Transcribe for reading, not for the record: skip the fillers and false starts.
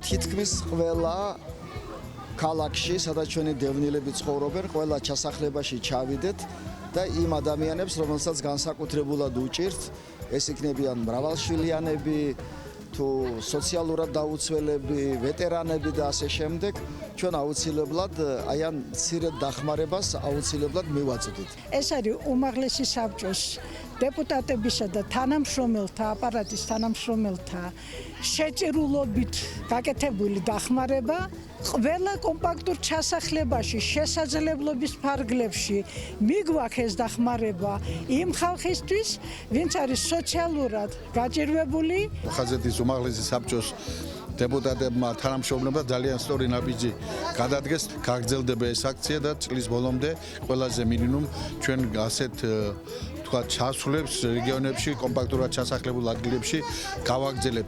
თითქმის ყველა ქალაქში, სადაც ჩვენი დევნილები ცხოვრობენ, ყველა ჩასახლებაში ჩავიდეთ და იმ ადამიანებს, რომელსაც განსაკუთრებულად უჭირთ, ეს იქნებიან მრავალშვილიანები, თუ სოციალურად დაუცველები, ვეტერანები და ასე შემდეგ, ჩვენ აუცილებლად აი ამ მცირედ დახმარებას აუცილებლად მივაწვდით. ეს არის უმაღლესი საბჭოს დეპუტატებისა და თანამშრომელთა, აპარატის თანამშრომელთა შეჭირულობით გაკეთებული დახმარება ყველა კომპაქტურ ჩასახლებაში, შესაძლებლობის ფარგლებში მიგვაქვს ეს დახმარება იმ ხალხისთვის, ვინც არის სოციალურად გაჭირვებული. ხაზეთის უმაღლესი საბჭოს დეპუტატებმა თანამშრომლებმა ძალიან სწორი ნაბიჯი გადადგეს, გაგრძელდება ეს აქცია და წლის ბოლომდე ყველაზე მინიმუმ ჩვენ ასეთ თქვა ჩასვლებს რეგიონებში, კომპაქტურად ჩასახლებულ ადგილებში გავაგრძელებთ.